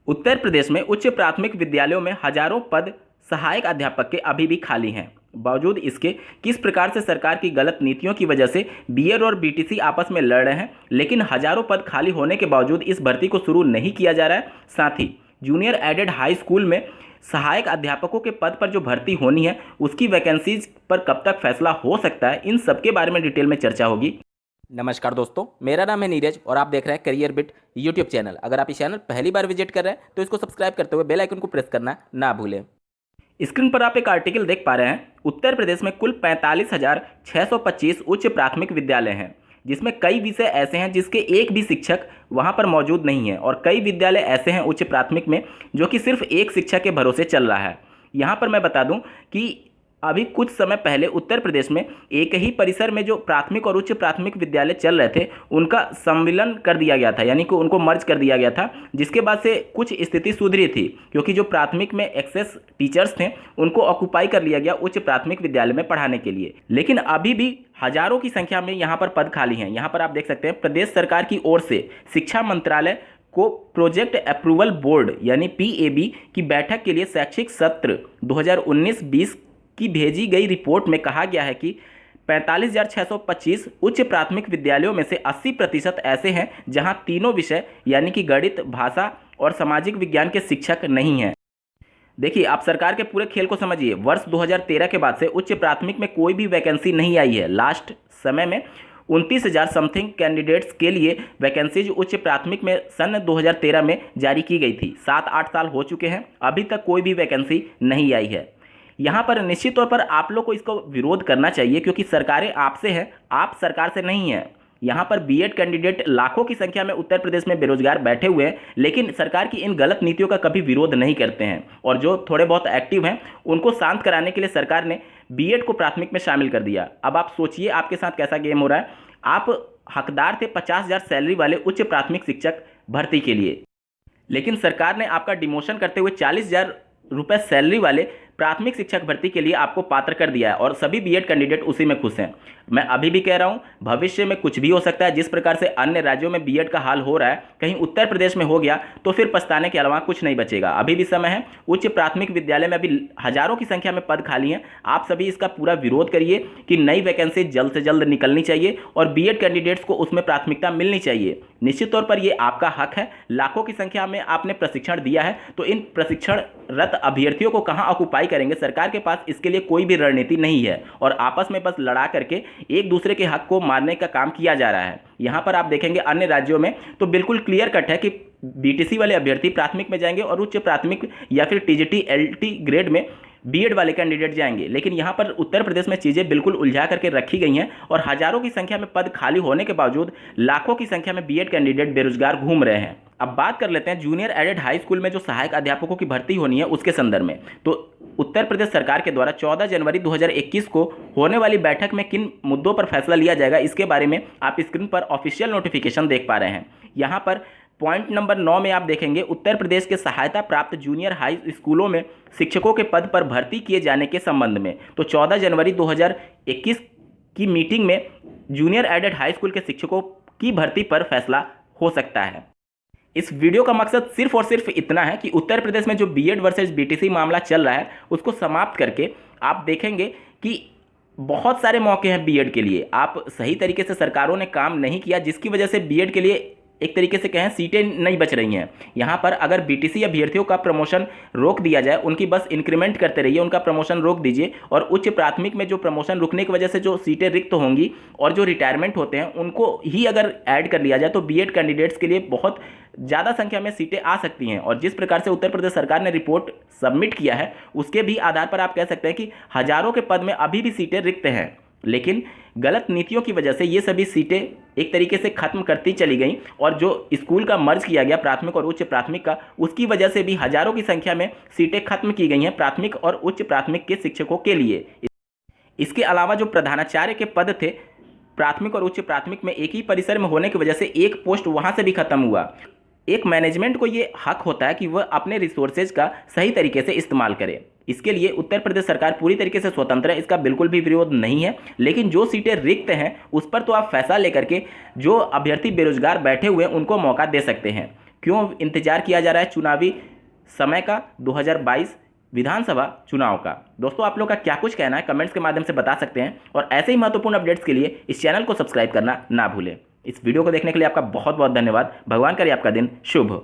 उत्तर प्रदेश में उच्च प्राथमिक विद्यालयों में हजारों पद सहायक अध्यापक के अभी भी खाली हैं। बावजूद इसके किस प्रकार से सरकार की गलत नीतियों की वजह से बीएड और बीटीसी आपस में लड़ रहे हैं, लेकिन हजारों पद खाली होने के बावजूद इस भर्ती को शुरू नहीं किया जा रहा है। साथ ही जूनियर एडेड हाई स्कूल में सहायक अध्यापकों के पद पर जो भर्ती होनी है उसकी वैकेंसीज पर कब तक फैसला हो सकता है, इन सब के बारे में डिटेल में चर्चा होगी। नमस्कार दोस्तों, मेरा नाम है नीरज और आप देख रहे हैं करियर बिट यूट्यूब चैनल। अगर आप इस चैनल पहली बार विजिट कर रहे हैं तो इसको सब्सक्राइब करते हुए बेल आइकन को प्रेस करना ना भूलें। स्क्रीन पर आप एक आर्टिकल देख पा रहे हैं। उत्तर प्रदेश में कुल 45,625 उच्च प्राथमिक विद्यालय हैं, जिसमें कई विषय ऐसे हैं जिसके एक भी शिक्षक वहां पर मौजूद नहीं है और कई विद्यालय ऐसे हैं उच्च प्राथमिक में जो कि सिर्फ एक शिक्षक के भरोसे चल रहा है। यहाँ पर मैं बता दूं कि अभी कुछ समय पहले उत्तर प्रदेश में एक ही परिसर में जो प्राथमिक और उच्च प्राथमिक विद्यालय चल रहे थे उनका सम्मिलन कर दिया गया था, यानी कि उनको मर्ज कर दिया गया था, जिसके बाद से कुछ स्थिति सुधरी थी क्योंकि जो प्राथमिक में एक्सेस टीचर्स थे उनको ऑक्युपाई कर लिया गया उच्च प्राथमिक विद्यालय में पढ़ाने के लिए। लेकिन अभी भी हजारों की संख्या में यहाँ पर पद खाली हैं। यहाँ पर आप देख सकते हैं प्रदेश सरकार की ओर से शिक्षा मंत्रालय को प्रोजेक्ट अप्रूवल बोर्ड यानी पीएबी की बैठक के लिए शैक्षिक सत्र 2019-20 की भेजी गई रिपोर्ट में कहा गया है कि 45,625 उच्च प्राथमिक विद्यालयों में से 80% ऐसे हैं जहां तीनों विषय यानी कि गणित, भाषा और सामाजिक विज्ञान के शिक्षक नहीं हैं। देखिए, आप सरकार के पूरे खेल को समझिए। वर्ष 2013 के बाद से उच्च प्राथमिक में कोई भी वैकेंसी नहीं आई है। लास्ट समय में 29,000 समथिंग कैंडिडेट्स के लिए वैकेंसीज उच्च प्राथमिक में सन 2013 में जारी की गई थी। 7-8 साल हो चुके हैं, अभी तक कोई भी वैकेंसी नहीं आई है। यहाँ पर निश्चित तौर पर आप लोग को इसको विरोध करना चाहिए क्योंकि सरकारें आपसे हैं, आप सरकार से नहीं हैं। यहाँ पर बीएड कैंडिडेट लाखों की संख्या में उत्तर प्रदेश में बेरोजगार बैठे हुए हैं, लेकिन सरकार की इन गलत नीतियों का कभी विरोध नहीं करते हैं। और जो थोड़े बहुत एक्टिव हैं उनको शांत कराने के लिए सरकार ने बीएड को प्राथमिक में शामिल कर दिया। अब आप सोचिए आपके साथ कैसा गेम हो रहा है। आप हकदार थे 50,000 सैलरी वाले उच्च प्राथमिक शिक्षक भर्ती के लिए, लेकिन सरकार ने आपका डिमोशन करते हुए 40,000 रुपये सैलरी वाले प्राथमिक शिक्षक भर्ती के लिए आपको पात्र कर दिया है और सभी बीएड कैंडिडेट उसी में खुश हैं। मैं अभी भी कह रहा हूं, भविष्य में कुछ भी हो सकता है। जिस प्रकार से अन्य राज्यों में बीएड का हाल हो रहा है, कहीं उत्तर प्रदेश में हो गया तो फिर पछताने के अलावा कुछ नहीं बचेगा। अभी भी समय है। उच्च प्राथमिक विद्यालय में अभी हजारों की संख्या में पद खाली हैं। आप सभी इसका पूरा विरोध करिए कि नई वैकेंसी जल्द से जल्द निकलनी चाहिए और बीएड कैंडिडेट्स को उसमें प्राथमिकता मिलनी चाहिए। निश्चित तौर पर ये आपका हक है। लाखों की संख्या में आपने प्रशिक्षण दिया है, तो इन प्रशिक्षणरत अभ्यर्थियों को कहाँ ऑक्युपाई करेंगे? सरकार के पास इसके लिए कोई भी रणनीति नहीं है और आपस में बस लड़ा करके एक दूसरे के हक को मारने का काम किया जा रहा है। यहां पर आप देखेंगे अन्य राज्यों में तो बिल्कुल क्लियर कट है कि बीटीसी वाले अभ्यर्थी प्राथमिक में जाएंगे और उच्च प्राथमिक या फिर टीजीटी एलटी ग्रेड में बीएड वाले कैंडिडेट जाएंगे। लेकिन यहां पर उत्तर प्रदेश में चीजें बिल्कुल उलझा करके रखी गई हैं और हजारों की संख्या में पद खाली होने के बावजूद लाखों की संख्या में बीएड कैंडिडेट बेरोजगार घूम रहे हैं। अब बात कर लेते हैं जूनियर एडेड हाई स्कूल में जो सहायक अध्यापकों की भर्ती होनी है उसके संदर्भ में। तो उत्तर प्रदेश सरकार के द्वारा 14 जनवरी 2021 को होने वाली बैठक में किन मुद्दों पर फैसला लिया जाएगा, इसके बारे में आप स्क्रीन पर ऑफिशियल नोटिफिकेशन देख पा रहे हैं। यहाँ पर पॉइंट नंबर 9 में आप देखेंगे उत्तर प्रदेश के सहायता प्राप्त जूनियर हाई स्कूलों में शिक्षकों के पद पर भर्ती किए जाने के संबंध में। तो 14 जनवरी 2021 की मीटिंग में जूनियर एडेड हाई स्कूल के शिक्षकों की भर्ती पर फैसला हो सकता है। इस वीडियो का मकसद सिर्फ और सिर्फ इतना है कि उत्तर प्रदेश में जो बीएड वर्सेस बीटीसी मामला चल रहा है उसको समाप्त करके आप देखेंगे कि बहुत सारे मौके हैं बीएड के लिए। आप सही तरीके से सरकारों ने काम नहीं किया, जिसकी वजह से बीएड के लिए एक तरीके से कहें सीटें नहीं बच रही हैं। यहाँ पर अगर बीटीसी अभ्यर्थियों का प्रमोशन रोक दिया जाए, उनकी बस इंक्रीमेंट करते रहिए, उनका प्रमोशन रोक दीजिए और उच्च प्राथमिक में जो प्रमोशन रुकने की वजह से जो सीटें रिक्त होंगी और जो रिटायरमेंट होते हैं उनको ही अगर ऐड कर लिया जाए तो बीएड कैंडिडेट्स के लिए बहुत ज़्यादा संख्या में सीटें आ सकती हैं। और जिस प्रकार से उत्तर प्रदेश सरकार ने रिपोर्ट सबमिट किया है उसके भी आधार पर आप कह सकते हैं कि हजारों के पद में अभी भी सीटें रिक्त हैं, लेकिन गलत नीतियों की वजह से ये सभी सीटें एक तरीके से खत्म करती चली गई और जो स्कूल का मर्ज किया गया प्राथमिक और उच्च प्राथमिक का, उसकी वजह से भी हजारों की संख्या में सीटें खत्म की गई हैं प्राथमिक और उच्च प्राथमिक के शिक्षकों के लिए। इसके अलावा जो प्रधानाचार्य के पद थे प्राथमिक और उच्च प्राथमिक में एक ही परिसर में होने की वजह से एक पोस्ट वहां से भी खत्म हुआ। एक मैनेजमेंट को ये हक होता है कि वह अपने रिसोर्सेज का सही तरीके से इस्तेमाल करे। इसके लिए उत्तर प्रदेश सरकार पूरी तरीके से स्वतंत्र है, इसका बिल्कुल भी विरोध नहीं है। लेकिन जो सीटें रिक्त हैं उस पर तो आप फैसला लेकर के जो अभ्यर्थी बेरोजगार बैठे हुए हैं उनको मौका दे सकते हैं। क्यों इंतजार किया जा रहा है चुनावी समय का, 2022 विधानसभा चुनाव का? दोस्तों आप लोग का क्या कुछ कहना है कमेंट्स के माध्यम से बता सकते हैं, और ऐसे ही महत्वपूर्ण अपडेट्स के लिए इस चैनल को सब्सक्राइब करना ना भूलें। इस वीडियो को देखने के लिए आपका बहुत बहुत धन्यवाद। भगवान करे आपका दिन शुभ हो।